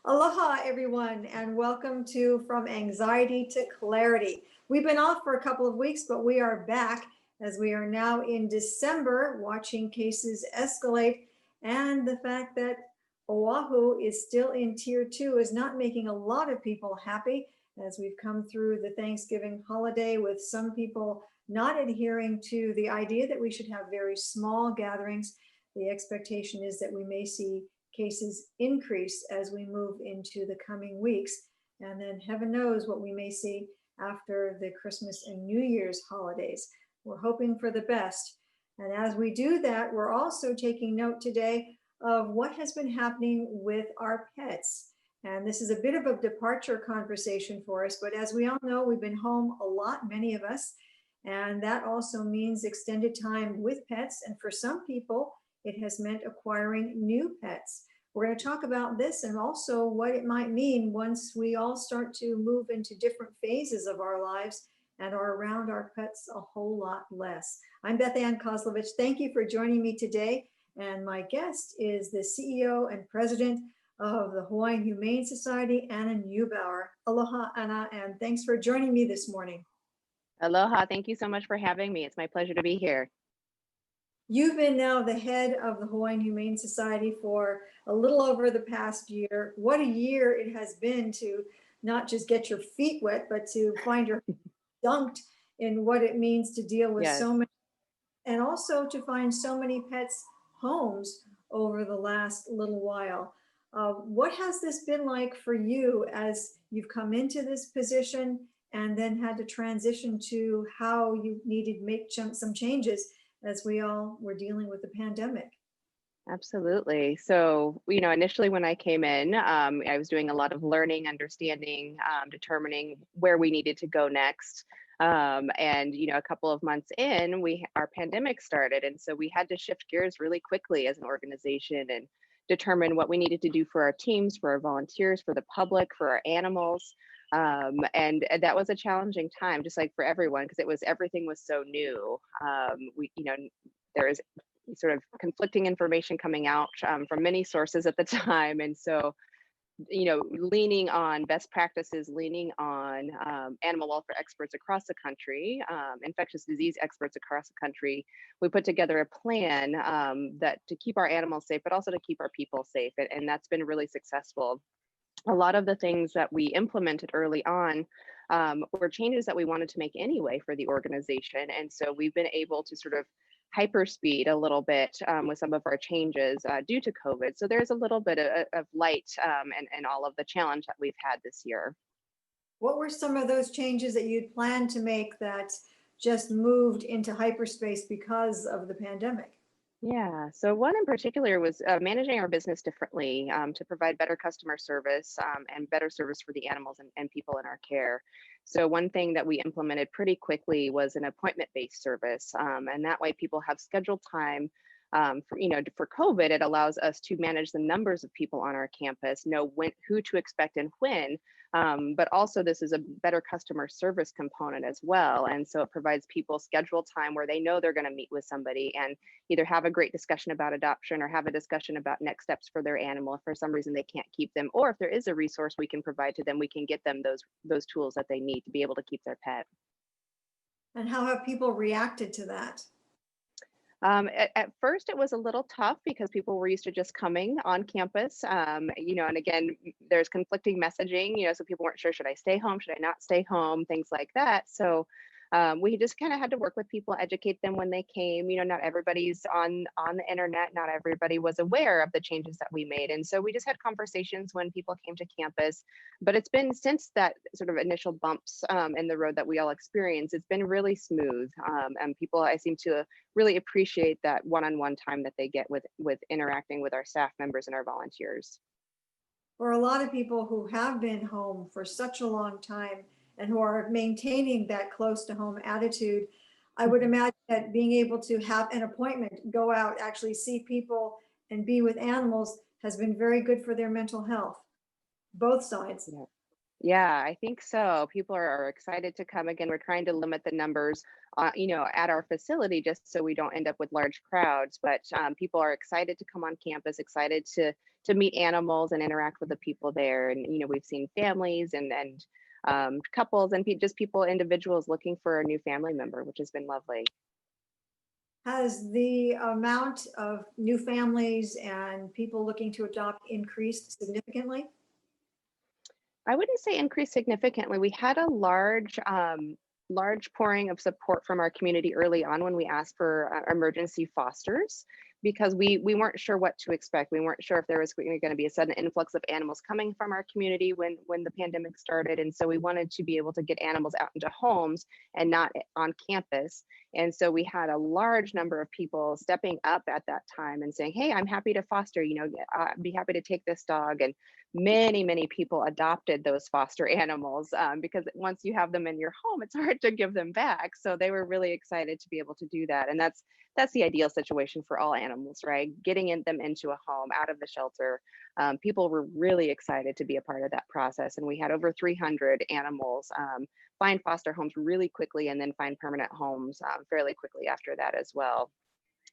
Aloha, everyone, and welcome to From Anxiety to Clarity. We've been off for a couple of weeks, but we are back as we are now in December, watching cases escalate. And the fact that Oahu is still in tier 2 is not making a lot of people happy as we've come through the Thanksgiving holiday with some people not adhering to the idea that we should have very small gatherings. The expectation is that we may see cases increase as we move into the coming weeks. And then heaven knows what we may see after the Christmas and New Year's holidays. We're hoping for the best. And as we do that, we're also taking note today of what has been happening with our pets. And this is a bit of a departure conversation for us, but as we all know, we've been home a lot, many of us, and that also means extended time with pets. And for some people, it has meant acquiring new pets. We're going to talk about this and also what it might mean once we all start to move into different phases of our lives and are around our pets a whole lot less. I'm Beth-Ann Kozlovich. Thank you for joining me today. And my guest is the CEO and president of the Hawaiian Humane Society, Anna Neubauer. Aloha, Anna, and thanks for joining me this morning. Aloha. Thank you so much for having me. It's my pleasure to be here. You've been now the head of the Hawaiian Humane Society for a little over the past year. What a year it has been to not just get your feet wet, but to find your dunked in what it means to deal with Yes. so many, and also to find so many pets homes over the last little while. What has this been like for you as you've come into this position and then had to transition to how you needed to make some changes as we all were dealing with the pandemic? Absolutely. So, initially when I came in, I was doing a lot of learning, understanding, determining where we needed to go next. And a couple of months in, our pandemic started, and so we had to shift gears really quickly as an organization and determine what we needed to do for our teams, for our volunteers, for the public, for our animals. And that was a challenging time, just like for everyone, because everything was so new. There is sort of conflicting information coming out from many sources at the time. And so, leaning on best practices, leaning on animal welfare experts across the country, infectious disease experts across the country, we put together a plan that to keep our animals safe, but also to keep our people safe. And that's been really successful. A lot of the things that we implemented early on were changes that we wanted to make anyway for the organization. And so we've been able to sort of hyperspeed a little bit with some of our changes due to COVID. So there's a little bit of light and all of the challenge that we've had this year. What were some of those changes that you'd planned to make that just moved into hyperspace because of the pandemic? Yeah, so one in particular was managing our business differently to provide better customer service and better service for the animals and people in our care. So one thing that we implemented pretty quickly was an appointment-based service, and that way people have scheduled time. For COVID, it allows us to manage the numbers of people on our campus, know who to expect and when. But also, this is a better customer service component as well. And so it provides people scheduled time where they know they're going to meet with somebody and either have a great discussion about adoption or have a discussion about next steps for their animal if for some reason they can't keep them, or if there is a resource we can provide to them, we can get them those tools that they need to be able to keep their pet. And how have people reacted to that? At first, it was a little tough because people were used to just coming on campus, and again, there's conflicting messaging, so people weren't sure, should I stay home? Should I not stay home? Things like that. So we just kind of had to work with people, educate them when they came. Not everybody's on the internet. Not everybody was aware of the changes that we made. And so we just had conversations when people came to campus. But it's been since that sort of initial bumps in the road that we all experienced, it's been really smooth. And people, I seem to really appreciate that one-on-one time that they get with interacting with our staff members and our volunteers. For a lot of people who have been home for such a long time and who are maintaining that close to home attitude, I would imagine that being able to have an appointment, go out, actually see people and be with animals has been very good for their mental health, both sides. Yeah. Yeah, I think so. People are excited to come again. We're trying to limit the numbers, at our facility just so we don't end up with large crowds. But people are excited to come on campus, excited to meet animals and interact with the people there. And we've seen families and couples and just people, individuals looking for a new family member, which has been lovely. Has the amount of new families and people looking to adopt increased significantly? I wouldn't say increased significantly. We had a large pouring of support from our community early on when we asked for emergency fosters because we weren't sure what to expect. We weren't sure if there was going to be a sudden influx of animals coming from our community when the pandemic started, and so we wanted to be able to get animals out into homes and not on campus. And so we had a large number of people stepping up at that time and saying, "Hey, I'm happy to foster. I'd be happy to take this dog." And many people adopted those foster animals because once you have them in your home, it's hard to give them back. So they were really excited to be able to do that. And that's the ideal situation for all animals, right? Getting them into a home, out of the shelter. People were really excited to be a part of that process. And we had over 300 animals find foster homes really quickly and then find permanent homes fairly quickly after that as well.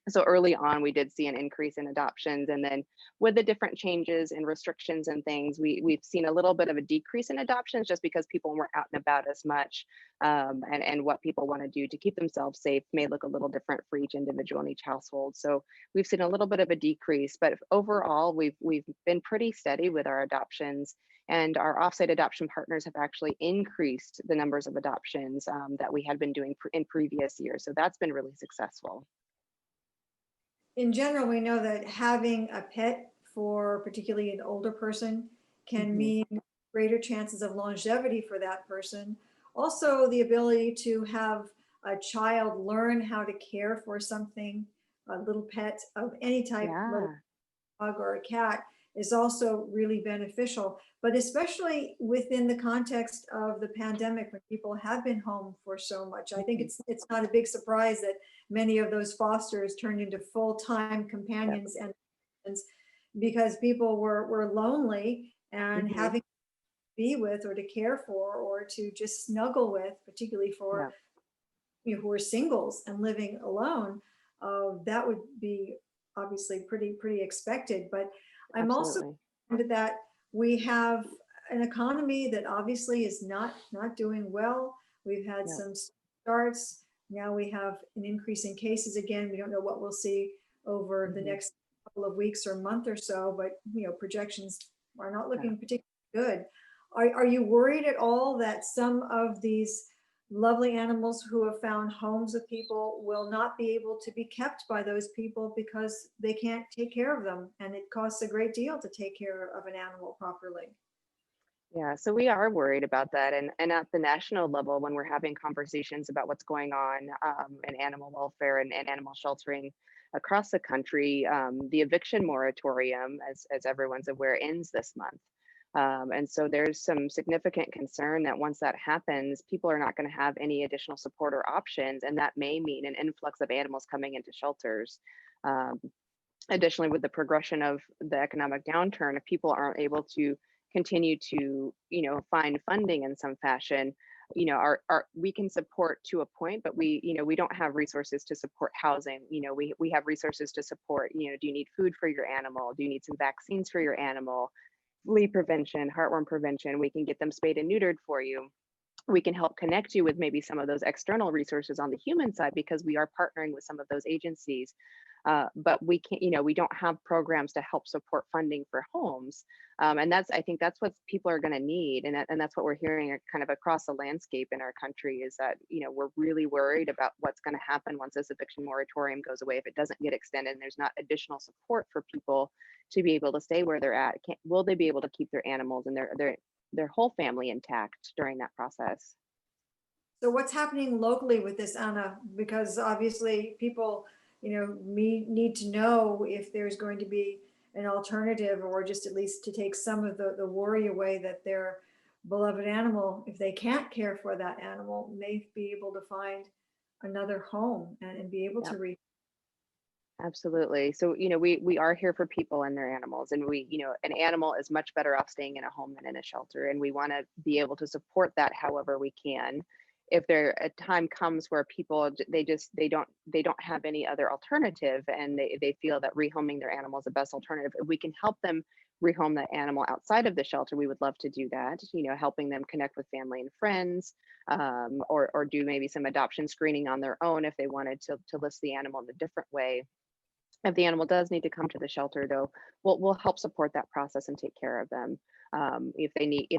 So early on, we did see an increase in adoptions, and then with the different changes and restrictions and things, we've seen a little bit of a decrease in adoptions just because people weren't out and about as much, and what people want to do to keep themselves safe may look a little different for each individual in each household. So we've seen a little bit of a decrease, but overall, we've been pretty steady with our adoptions. And our offsite adoption partners have actually increased the numbers of adoptions that we had been doing in previous years. So that's been really successful. In general, we know that having a pet for particularly an older person can Mhm. mean greater chances of longevity for that person. Also, the ability to have a child learn how to care for something, a little pet of any type, little Yeah. dog or a cat, is also really beneficial. But especially within the context of the pandemic, when people have been home for so much, I think Mhm. it's not a big surprise that many of those fosters turned into full-time Yep. companions and because people were lonely and Mhm. having to be with or to care for or to just snuggle with, particularly for Yep. who are singles and living alone, that would be obviously pretty expected. But I'm also Absolutely. concerned that we have an economy that obviously is not doing well. We've had Yep. some starts. Now we have an increase in cases again. We don't know what we'll see over the Mhm. next couple of weeks or month or so, but projections are not Yeah. looking particularly good. Are you worried at all that some of these lovely animals who have found homes with people will not be able to be kept by those people because they can't take care of them, and it costs a great deal to take care of an animal properly? Yeah. So we are worried about that, and at the national level, when we're having conversations about what's going on in animal welfare and animal sheltering across the country, the eviction moratorium, as everyone's aware, ends this month. And so there's some significant concern that once that happens, people are not going to have any additional support or options, and that may mean an influx of animals coming into shelters. Um, Additionally, with the progression of the economic downturn, if people aren't able to continue to find funding in some fashion, our we can support to a point, but we don't have resources to support housing. We have resources to support, do you need food for your animal, do you need some vaccines for your animal, flea prevention, heartworm prevention, we can get them spayed and neutered for you. We can help connect you with maybe some of those external resources on the human side because we are partnering with some of those agencies. But we can't, we don't have programs to help support funding for homes. And I think that's what people are going to need. And that's what we're hearing kind of across the landscape in our country is that, we're really worried about what's going to happen once this eviction moratorium goes away. If it doesn't get extended and there's not additional support for people to be able to stay where they're at, will they be able to keep their animals and their whole family intact during that process? So what's happening locally with this, Anna? Because obviously people, need to know if there's going to be an alternative or just at least to take some of the worry away that their beloved animal, if they can't care for that animal, may be able to find another home and be able Yeah. to reach. Absolutely. So, we are here for people and their animals, and an animal is much better off staying in a home than in a shelter, and we want to be able to support that however we can. If there a time comes where people they don't have any other alternative, and they feel that rehoming their animal is the best alternative, if we can help them rehome that animal outside of the shelter, we would love to do that. Helping them connect with family and friends, or do maybe some adoption screening on their own if they wanted to list the animal in a different way. If the animal does need to come to the shelter, though, we'll help support that process and take care of them. If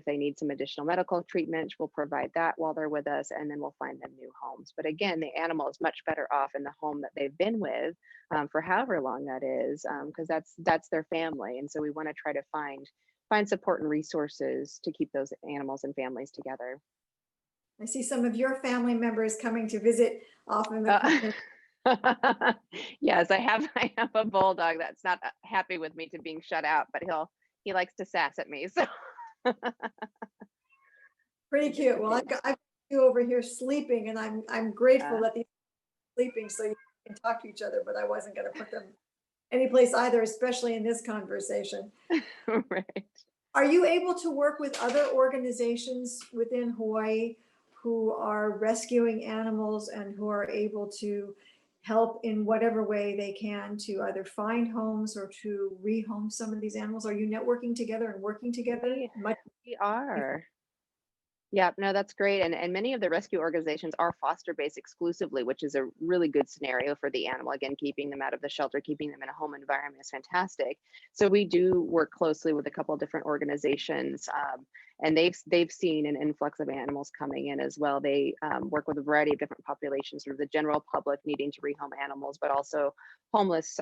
they need some additional medical treatment, we'll provide that while they're with us, and then we'll find them new homes. But again, the animal is much better off in the home that they've been with, for however long that is, because that's their family, and so we want to try to find support and resources to keep those animals and families together. I see some of your family members coming to visit off in the Uh, corner. yes, I have a bulldog that's not happy with me to being shut out, but he likes to sass at me. So Pretty cute. Well, I've got you over here sleeping, and I'm grateful uh, that these are sleeping so you can talk to each other, but I wasn't going to put them anyplace either, especially in this conversation. right. Are you able to work with other organizations within Hawaii who are rescuing animals and who are able to help in whatever way they can to either find homes or to rehome some of these animals? Are you networking together and working together We much? we are. Yeah, no, that's great. And many of the rescue organizations are foster based exclusively, which is a really good scenario for the animal. Again, keeping them out of the shelter, keeping them in a home environment is fantastic. So we do work closely with a couple of different organizations, and they've seen an influx of animals coming in as well. They work with a variety of different populations, sort of the general public needing to rehome animals, but also homeless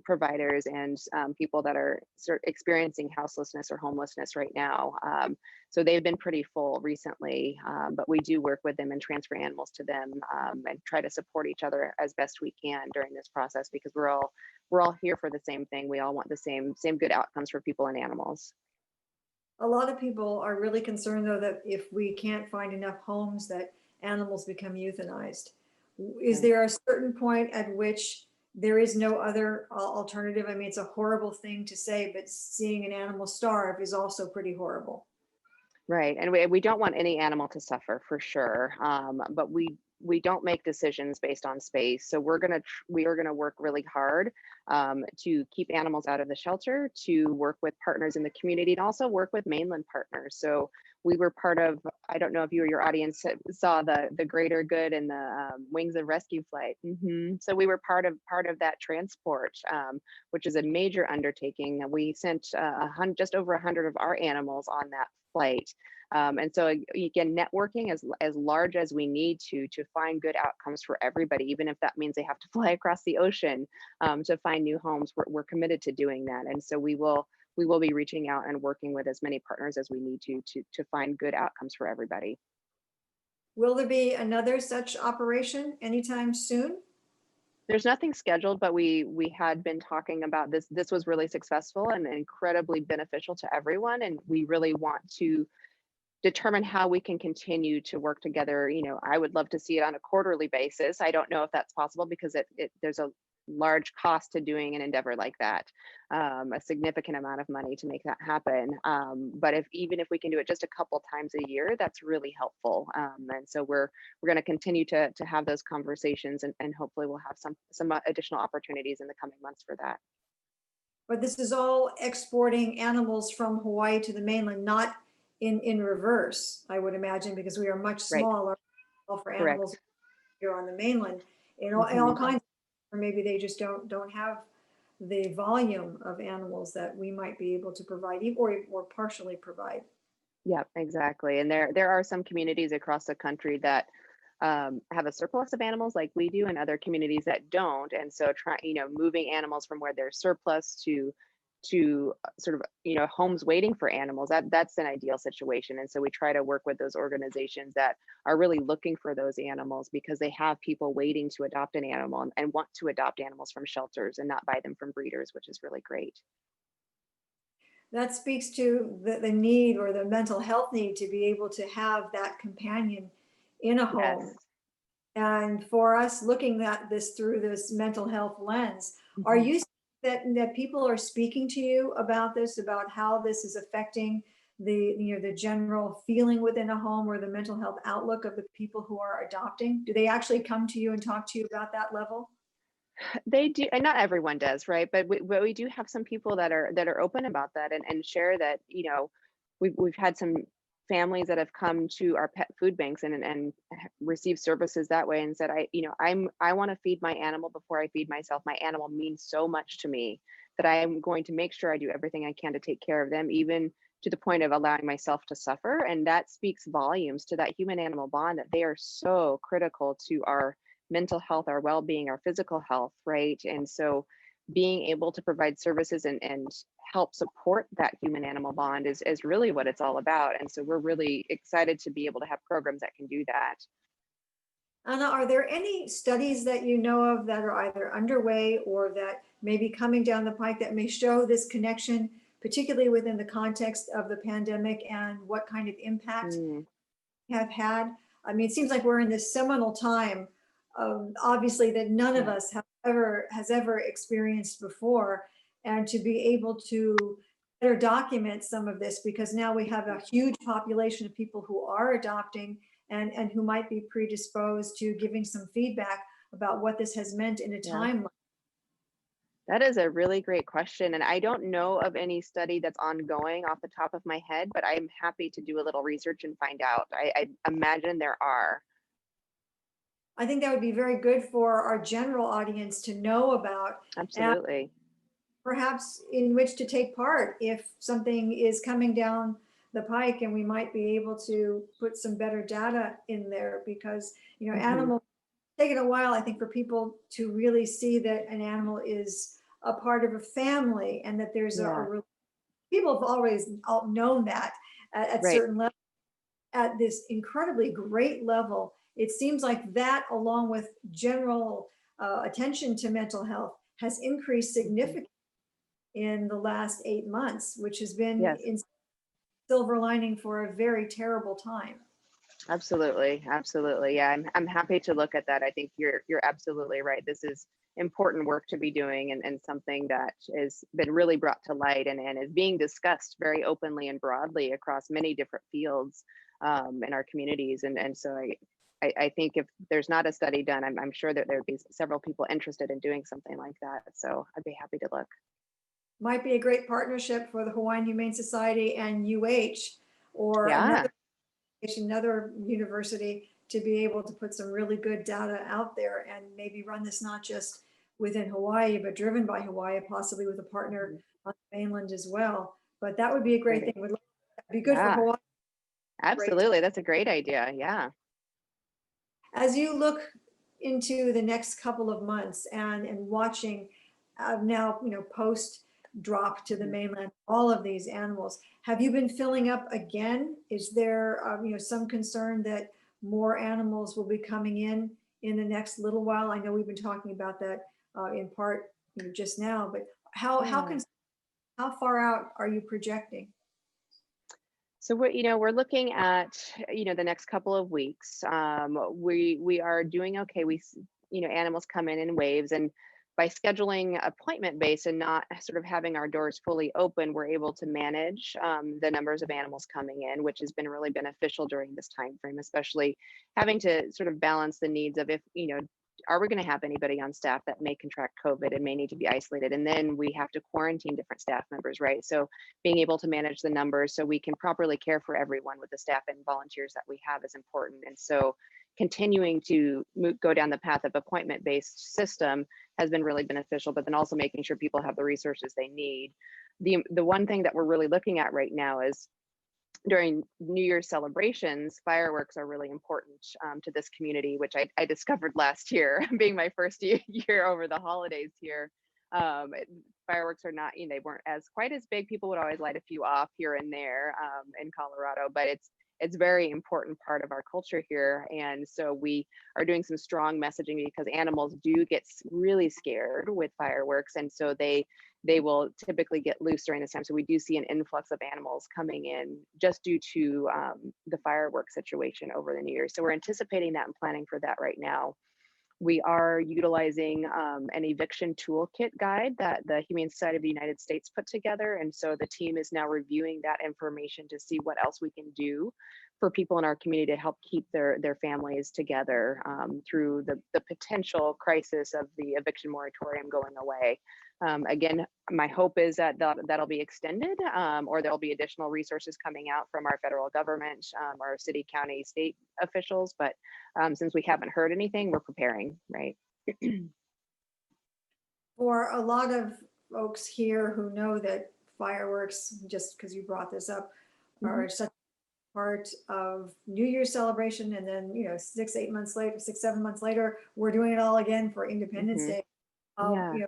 providers and people that are sort of experiencing houselessness or homelessness right now. So they've been pretty full recently, but we do work with them and transfer animals to them, and try to support each other as best we can during this process, because we're all here for the same thing. We all want the same good outcomes for people and animals. A lot of people are really concerned, though, that if we can't find enough homes, that animals become euthanized. Is Right. there a certain point at which there is no other alternative? I mean, it's a horrible thing to say, but seeing an animal starve is also pretty horrible. Right, and we don't want any animal to suffer for sure, but we don't make decisions based on space. So we are gonna work really hard, to keep animals out of the shelter, to work with partners in the community, and also work with mainland partners. So we were part of, I don't know if you or your audience saw the Greater Good and the Wings of Rescue flight. So we were part of that transport, which is a major undertaking. We sent just over 100 of our animals on that flight. And so again, networking as large as we need to find good outcomes for everybody, even if that means they have to fly across the ocean, to find new homes. We're committed to doing that, and so we will be reaching out and working with as many partners as we need to find good outcomes for everybody. Will there be another such operation anytime soon? There's nothing scheduled, but we had been talking about this. This was really successful and incredibly beneficial to everyone, and we really want to determine how we can continue to work together. I would love to see it on a quarterly basis. I don't know if that's possible, because there's a large cost to doing an endeavor like that, a significant amount of money to make that happen. But even if we can do it just a couple times a year, that's really helpful. And so we're going to continue to have those conversations, and hopefully we'll have some additional opportunities in the coming months for that. But this is all exporting animals from Hawaii to the mainland, not in reverse, I would imagine, because we are much Right. smaller for animals Correct. here on the mainland in all Hmm. kinds, or maybe they just don't have the volume of animals that we might be able to provide, or partially provide. Yeah, exactly. And there are some communities across the country that have a surplus of animals like we do, and other communities that don't. And so moving animals from where there's surplus to sort of homes waiting for animals, that's an ideal situation. And so we try to work with those organizations that are really looking for those animals, because they have people waiting to adopt an animal, and want to adopt animals from shelters and not buy them from breeders, which is really great. That speaks to the need, or the mental health need, to be able to have that companion in a Yes. home. And for us looking at this through this mental health lens, are Mhm. you seeing that people are speaking to you about this, about how this is affecting the general feeling within a home or the mental health outlook of the people who are adopting? Do they actually come to you and talk to you about that level? They do, and not everyone does, right? But we do have some people that are open about that and share that, we've had some families that have come to our pet food banks and received services that way and said, I want to feed my animal before I feed myself. My animal means so much to me that I am going to make sure I do everything I can to take care of them, even to the point of allowing myself to suffer. And that speaks volumes to that human animal bond, that they are so critical to our mental health, our well-being, our physical health, right? And so being able to provide services and help support that human animal bond is really what it's all about. And so we're really excited to be able to have programs that can do that. Anna, are there any studies that you know of that are either underway or that may be coming down the pike that may show this connection, particularly within the context of the pandemic, and what kind of impact Mm, have had? I mean, it seems like we're in this seminal time, obviously, that none of yeah, us has ever experienced before, and to be able to better document some of this, because now we have a huge population of people who are adopting and who might be predisposed to giving some feedback about what this has meant in a yeah. time. That is a really great question. And I don't know of any study that's ongoing off the top of my head, but I'm happy to do a little research and find out. I imagine there are. I think that would be very good for our general audience to know about, and Absolutely. perhaps in which to take part if something is coming down the pike, and we might be able to put some better data in there, because Hmm. animals taken a while, I think, for people to really see that an animal is a part of a family, and that there's Yeah, people have always all known that at right. certain levels. At this incredibly great level, it seems like that, along with general attention to mental health, has increased Mhm. significantly in the last 8 months, which has been Yes. in silver lining for a very terrible time. Absolutely, absolutely. Yeah, I'm happy to look at that. I think you're absolutely right. This is important work to be doing and something that has been really brought to light and is being discussed very openly and broadly across many different fields in our communities. And so I think if there's not a study done, I'm sure that there'd be several people interested in doing something like that. So I'd be happy to look. Might be a great partnership for the Hawaiian Humane Society and UH, or Yeah, another university, to be able to put some really good data out there, and maybe run this not just within Hawaii, but driven by Hawaii, possibly with a partner mhm, on the mainland as well. But that would be a great thing. great. Would be good for Yeah, Hawaii. Great. absolutely. That's a great idea. Yeah. As you look into the next couple of months, and watching now, post drop to the Mhm. mainland, all of these animals, have you been filling up again? Is there some concern that more animals will be coming in the next little while? I know we've been talking about that in part just now, but Yeah. how far out are you projecting? So we're looking at, the next couple of weeks. We are doing okay. Animals come in waves, and by scheduling appointment based and not sort of having our doors fully open, we're able to manage the numbers of animals coming in, which has been really beneficial during this time frame, especially having to sort of balance the needs of, if are we going to have anybody on staff that may contract COVID and may need to be isolated, and then we have to quarantine different staff members, right? So being able to manage the numbers so we can properly care for everyone with the staff and volunteers that we have is important. And so continuing to go down the path of appointment based system has been really beneficial, but then also making sure people have the resources they need. The one thing that we're really looking at right now is during New Year's celebrations, fireworks are really important to this community, which I discovered last year, being my first year over the holidays here. Um, it- Fireworks are not, they weren't as quite as big. People would always light a few off here and there in Colorado, but it's very important part of our culture here. And so we are doing some strong messaging because animals do get really scared with fireworks. And so they will typically get loose during this time. So we do see an influx of animals coming in just due to the firework situation over the New Year. So we're anticipating that and planning for that right now. We are utilizing an eviction toolkit guide that the Humane Society of the United States put together. And so the team is now reviewing that information to see what else we can do for people in our community to help keep their families together through the potential crisis of the eviction moratorium going away. Again, my hope is that that'll be extended or there'll be additional resources coming out from our federal government, our city, county, state officials. But since we haven't heard anything, we're preparing, right? For a lot of folks here who know that fireworks, just because you brought this up, are such a part of New Year's celebration, and then 6, 7 months later, we're doing it all again for Independence Day. Yeah.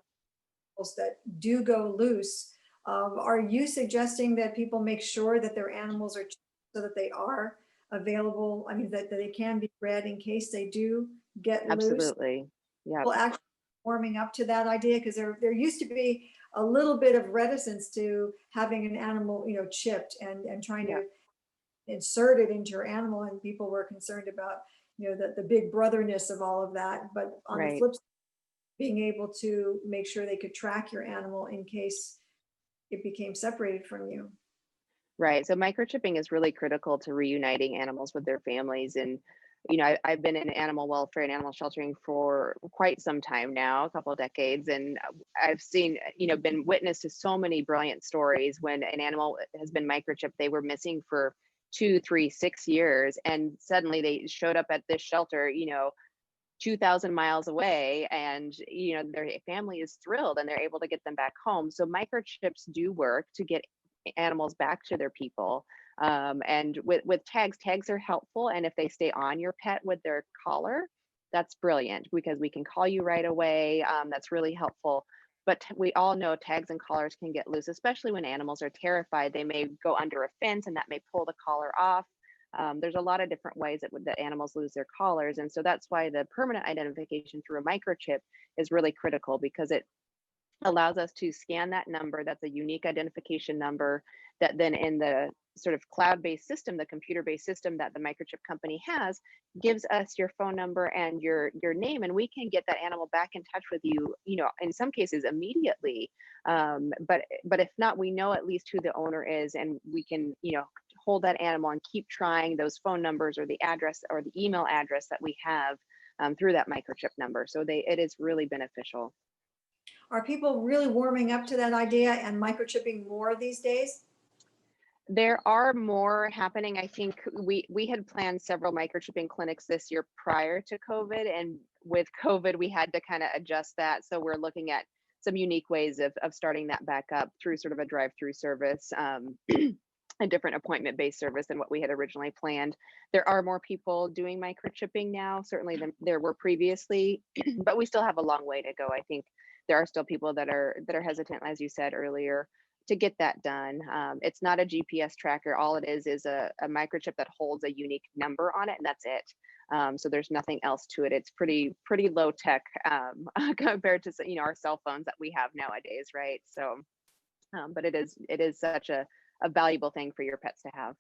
That do go loose. Are you suggesting that people make sure that their animals are so that they are available? I mean, that they can be bred in case they do get loose? Absolutely. Yeah. Well, actually warming up to that idea, because there used to be a little bit of reticence to having an animal, chipped and trying to insert it into your animal, and people were concerned about, the big brotherness of all of that. But on the flip side, being able to make sure they could track your animal in case it became separated from you. Right. So microchipping is really critical to reuniting animals with their families. And, I've been in animal welfare and animal sheltering for quite some time now, a couple of decades. And I've seen, been witness to so many brilliant stories when an animal has been microchipped. They were missing for 2, 3, 6 years. And suddenly they showed up at this shelter, 2,000 miles away, and their family is thrilled and they're able to get them back home. So microchips do work to get animals back to their people. And with tags are helpful, and if they stay on your pet with their collar, that's brilliant because we can call you right away. That's really helpful. But we all know tags and collars can get loose, especially when animals are terrified. They may go under a fence and that may pull the collar off. There's a lot of different ways that animals lose their collars. And so that's why the permanent identification through a microchip is really critical, because it allows us to scan that number. That's a unique identification number that then in the sort of cloud-based system, the computer-based system that the microchip company has, gives us your phone number and your name, and we can get that animal back in touch with you, in some cases immediately. But if not, we know at least who the owner is, and we can, hold that animal and keep trying those phone numbers or the address or the email address that we have through that microchip number. So it is really beneficial. Are people really warming up to that idea and microchipping more these days? There are more happening. I think we had planned several microchipping clinics this year prior to COVID, and with COVID, we had to kind of adjust that. So we're looking at some unique ways of starting that back up through sort of a drive-through service. A different appointment-based service than what we had originally planned. There are more people doing microchipping now, certainly than there were previously, but we still have a long way to go. I think there are still people that are hesitant, as you said earlier, to get that done. It's not a GPS tracker. All it is a microchip that holds a unique number on it, and that's it. So there's nothing else to it. It's pretty low tech compared to our cell phones that we have nowadays, right? So, but it is such a valuable thing for your pets to have.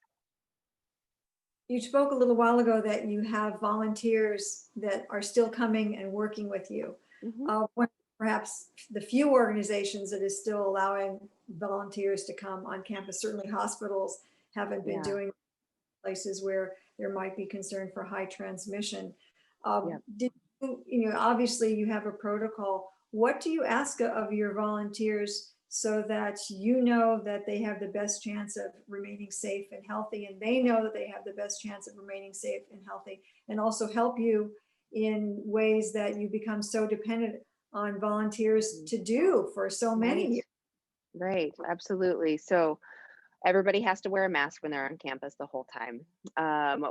You spoke a little while ago that you have volunteers that are still coming and working with you. Perhaps the few organizations that is still allowing volunteers to come on campus, certainly hospitals haven't been doing places where there might be concern for high transmission. Did you, obviously you have a protocol. What do you ask of your volunteers so that you know that they have the best chance of remaining safe and healthy, and they know that they have the best chance of remaining safe and healthy, and also help you in ways that you become so dependent on volunteers to do for so many years? Right, absolutely. So everybody has to wear a mask when they're on campus the whole time.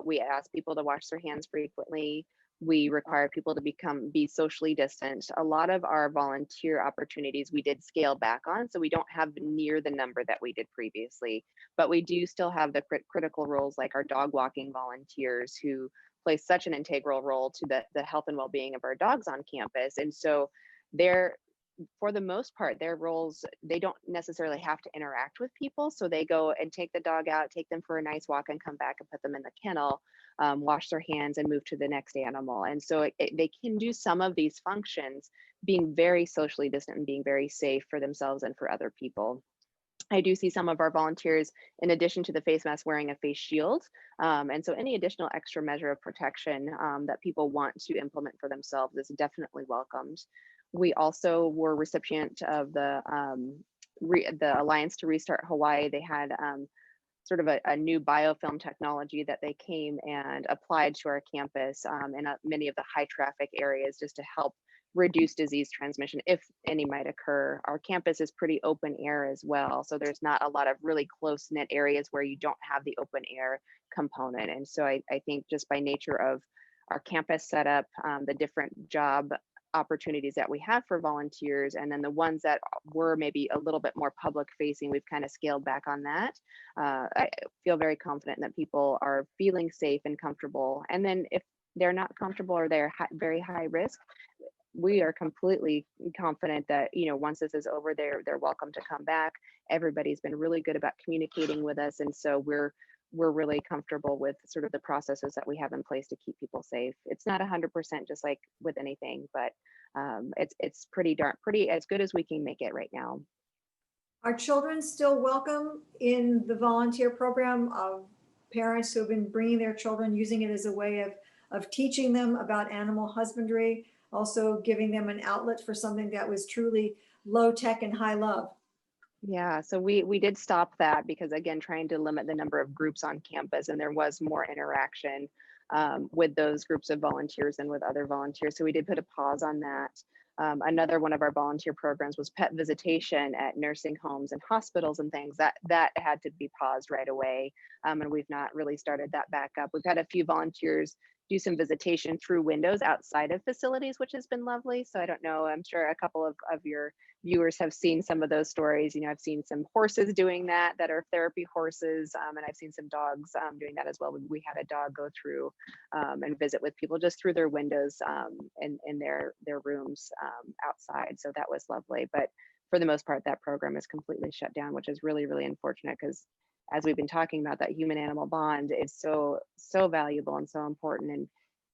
We ask people to wash their hands frequently. We require people to be socially distant. A lot of our volunteer opportunities we did scale back on, so we don't have near the number that we did previously. But we do still have the critical roles like our dog walking volunteers who play such an integral role to the health and well-being of our dogs on campus. And so they're, for the most part, their roles, they don't necessarily have to interact with people. So they go and take the dog out, take them for a nice walk, and come back and put them in the kennel, wash their hands, and move to the next animal. And so they can do some of these functions being very socially distant and being very safe for themselves and for other people. I do see some of our volunteers, in addition to the face mask, wearing a face shield. And so any additional extra measure of protection that people want to implement for themselves is definitely welcomed. We also were recipient of the Alliance to Restart Hawaii. They had sort of a new biofilm technology that they came and applied to our campus and many of the high traffic areas just to help reduce disease transmission if any might occur. Our campus is pretty open air as well, so there's not a lot of really close knit areas where you don't have the open air component. And so I think just by nature of our campus setup, the different job opportunities that we have for volunteers, and then the ones that were maybe a little bit more public facing, we've kind of scaled back on that. I feel very confident that people are feeling safe and comfortable. And then if they're not comfortable or they're very high risk, we are completely confident that, you know, once this is over, they're welcome to come back. Everybody's been really good about communicating with us, and so we're really comfortable with sort of the processes that we have in place to keep people safe. It's not 100% just like with anything, but it's pretty as good as we can make it right now. Are children still welcome in the volunteer program of parents who have been bringing their children, using it as a way of teaching them about animal husbandry, also giving them an outlet for something that was truly low tech and high love? Yeah, so we did stop that because, again, trying to limit the number of groups on campus, and there was more interaction with those groups of volunteers and with other volunteers. So we did put a pause on that. Another one of our volunteer programs was pet visitation at nursing homes and hospitals and things that had to be paused right away. And we've not really started that back up. We've had a few volunteers do some visitation through windows outside of facilities, which has been lovely. So I don't know, I'm sure a couple of your viewers have seen some of those stories. You know, I've seen some horses doing that are therapy horses, and I've seen some dogs doing that as well. We had a dog go through and visit with people just through their windows in their rooms outside. So that was lovely. But for the most part, that program is completely shut down, which is really, really unfortunate, because as we've been talking about, that human animal bond is so valuable and so important. And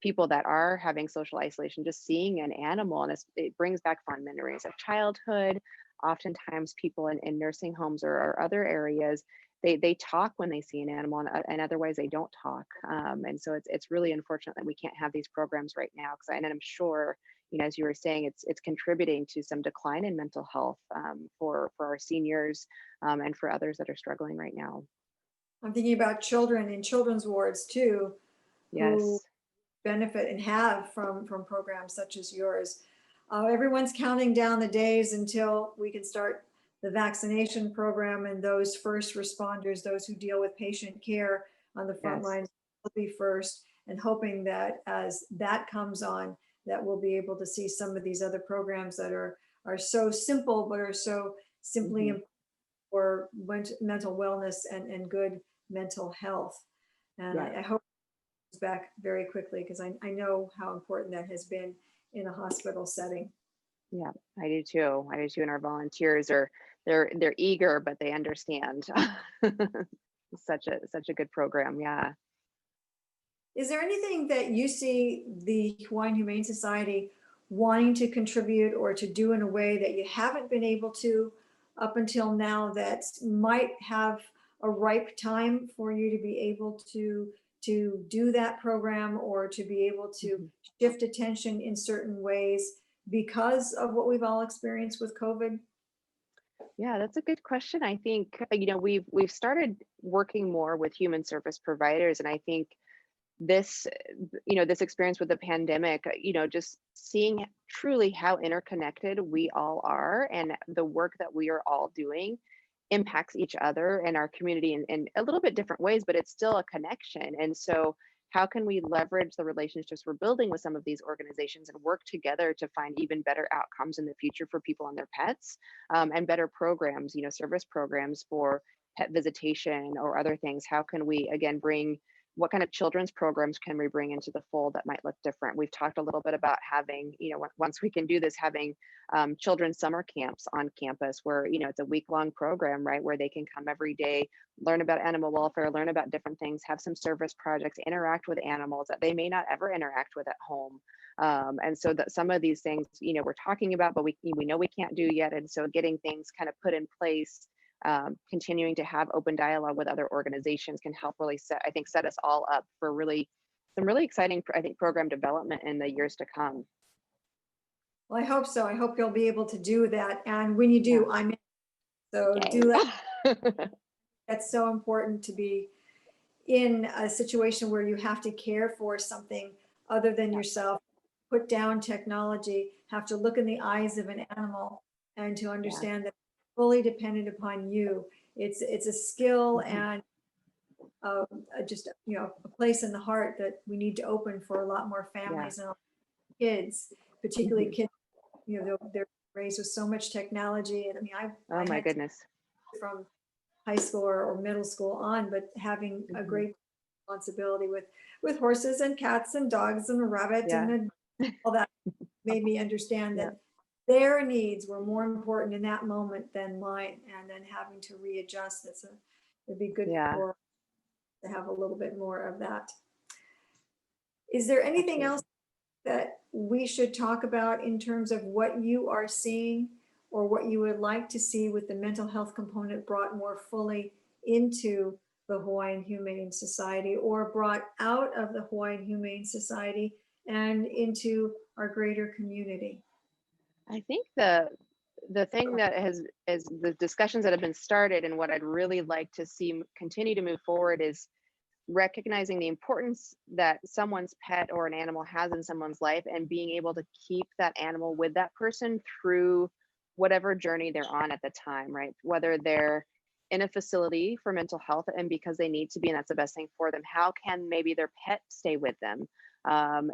people that are having social isolation, just seeing an animal, and it brings back fond memories of childhood. Oftentimes people in nursing homes or other areas, they talk when they see an animal, and otherwise they don't talk. And so it's really unfortunate that we can't have these programs right now, and I'm sure, you know, as you were saying, it's contributing to some decline in mental health for our seniors and for others that are struggling right now. I'm thinking about children in children's wards too, who Yes. benefit and have from programs such as yours. Everyone's counting down the days until we can start the vaccination program, and those first responders, those who deal with patient care on the front Yes. lines, will be first, and hoping that as that comes on, that we'll be able to see some of these other programs that are so simple but are so simply Mm-hmm. important for mental wellness and good mental health. And Yeah. I hope back very quickly, because I know how important that has been in a hospital setting. Yeah, I do too. I do too. And our volunteers they're eager, but they understand. Such a good program. Yeah. Is there anything that you see the Hawaiian Humane Society wanting to contribute or to do in a way that you haven't been able to up until now, that might have a ripe time for you to be able to do that program, or to be able to Mhm. shift attention in certain ways because of what we've all experienced with COVID? Yeah, that's a good question. I think, you know, we've started working more with human service providers, and I think this, you know, this experience with the pandemic, you know, just seeing truly how interconnected we all are, and the work that we are all doing impacts each other and our community in a little bit different ways, but it's still a connection. And so how can we leverage the relationships we're building with some of these organizations and work together to find even better outcomes in the future for people and their pets, and better programs, service programs for pet visitation or other things. How can we, again, bring what kind of children's programs can we bring into the fold that might look different? We've talked a little bit about having, once we can do this, having children's summer camps on campus where, it's a week-long program, right, where they can come every day, learn about animal welfare, learn about different things, have some service projects, interact with animals that they may not ever interact with at home. And so that some of these things, we're talking about, but we know we can't do yet. And so getting things kind of put in place, continuing to have open dialogue with other organizations can help really set us all up for some really exciting, I think, program development in the years to come. Well, I hope so. I hope you'll be able to do that. And when you do, I'm in. So Yay. do that. That's so important to be in a situation where you have to care for something other than yourself, put down technology, have to look in the eyes of an animal and to understand that it's fully dependent upon you. It's a skill and just, a place in the heart that we need to open for a lot more families and kids, particularly kids, they're raised with so much technology. And I my had goodness. from high school or middle school on, but having a great responsibility with horses and cats and dogs and a rabbit and all that made me understand that their needs were more important in that moment than mine, and then having to readjust. It'd be good for to have a little bit more of that. Is there anything else that we should talk about in terms of what you are seeing or what you would like to see with the mental health component brought more fully into the Hawaiian Humane Society, or brought out of the Hawaiian Humane Society and into our greater community? I think the thing that is the discussions that have been started, and what I'd really like to see continue to move forward, is recognizing the importance that someone's pet or an animal has in someone's life, and being able to keep that animal with that person through whatever journey they're on at the time, right? Whether they're in a facility for mental health and because they need to be, and that's the best thing for them, how can maybe their pet stay with them?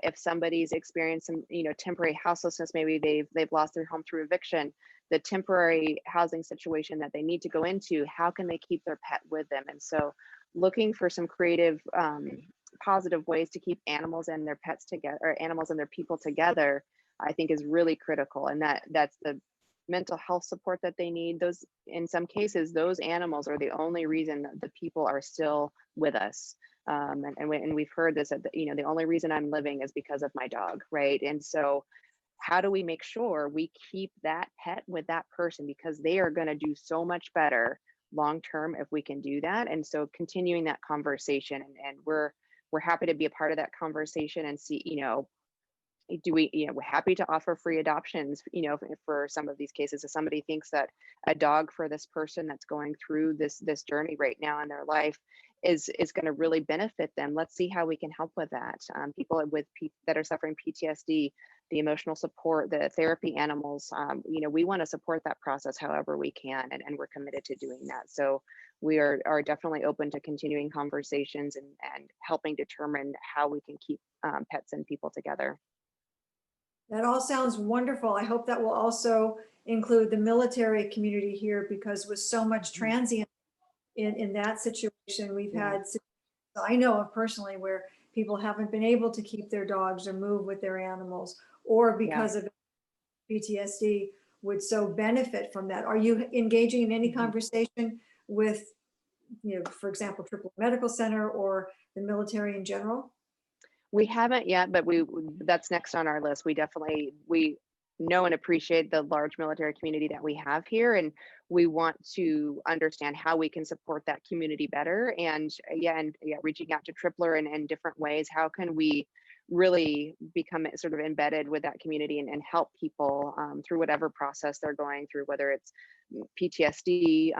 If somebody's experienced some, temporary houselessness, maybe they've lost their home through eviction, the temporary housing situation that they need to go into, how can they keep their pet with them? And so looking for some creative, positive ways to keep animals and their pets together, or animals and their people together, I think is really critical. And that's the mental health support that they need. Those, in some cases, those animals are the only reason that the people are still with us. And we've heard this, that the only reason I'm living is because of my dog, right? And so how do we make sure we keep that pet with that person, because they are going to do so much better long term if we can do that. And so continuing that conversation, and we're happy to be a part of that conversation and see, we're happy to offer free adoptions, for some of these cases. If somebody thinks that a dog for this person that's going through this journey right now in their life is going to really benefit them, let's see how we can help with that. People that are suffering PTSD, the emotional support, the therapy animals, we want to support that process however we can, and we're committed to doing that. So we are definitely open to continuing conversations and helping determine how we can keep pets and people together. That all sounds wonderful. I hope that will also include the military community here, because with so much transient in that situation, we've had, I know of personally, where people haven't been able to keep their dogs or move with their animals, or because of PTSD would so benefit from that. Are you engaging in any conversation with, for example, Triple Medical Center or the military in general? We haven't yet, but that's next on our list. We know and appreciate the large military community that we have here, and we want to understand how we can support that community better. And reaching out to Tripler in different ways. How can we really become sort of embedded with that community and help people through whatever process they're going through, whether it's PTSD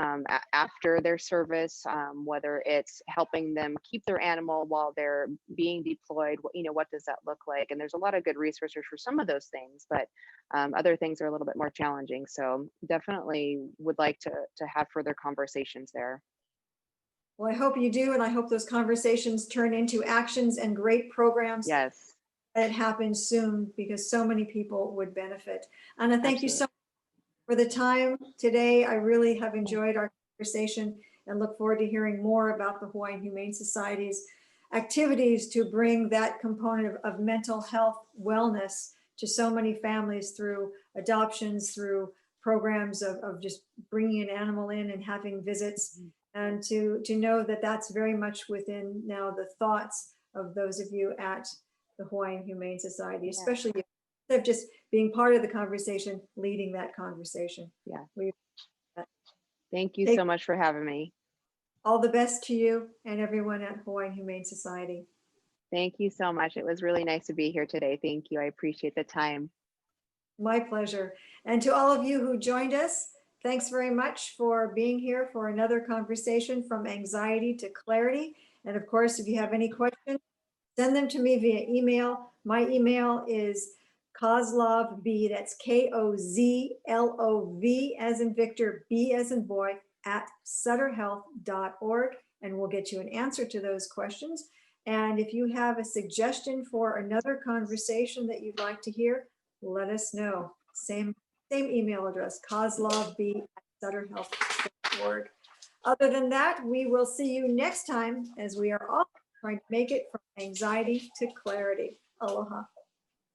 after their service, whether it's helping them keep their animal while they're being deployed. What does that look like? And there's a lot of good research for some of those things, but other things are a little bit more challenging. So definitely would like to have further conversations there. Well, I hope you do, and I hope those conversations turn into actions and great programs Yes, that happen soon, because so many people would benefit. Anna, thank you so absolutely. much for the time today. I really have enjoyed our conversation and look forward to hearing more about the Hawaiian Humane Society's activities to bring that component of mental health wellness to so many families through adoptions, through programs of just bringing an animal in and having visits, and to know that that's very much within now the thoughts of those of you at the Hawaiian Humane Society, Yeah, especially instead of just being part of the conversation, leading that conversation. yeah. We Thank you take so much for having me. all the best to you and everyone at Hawaiian Humane Society. Thank you so much. It was really nice to be here today. Thank you. I appreciate the time. My pleasure. And to all of you who joined us, thanks very much for being here for another conversation from anxiety to clarity. And of course, if you have any questions, send them to me via email. My email is kozlovb, that's KOZLOV as in Victor, B as in boy, at sutterhealth.org, and we'll get you an answer to those questions. And if you have a suggestion for another conversation that you'd like to hear, let us know. Same email address, kozlovb@sutterhealth.org. Other than that, we will see you next time as we are all trying to make it from anxiety to clarity. Aloha.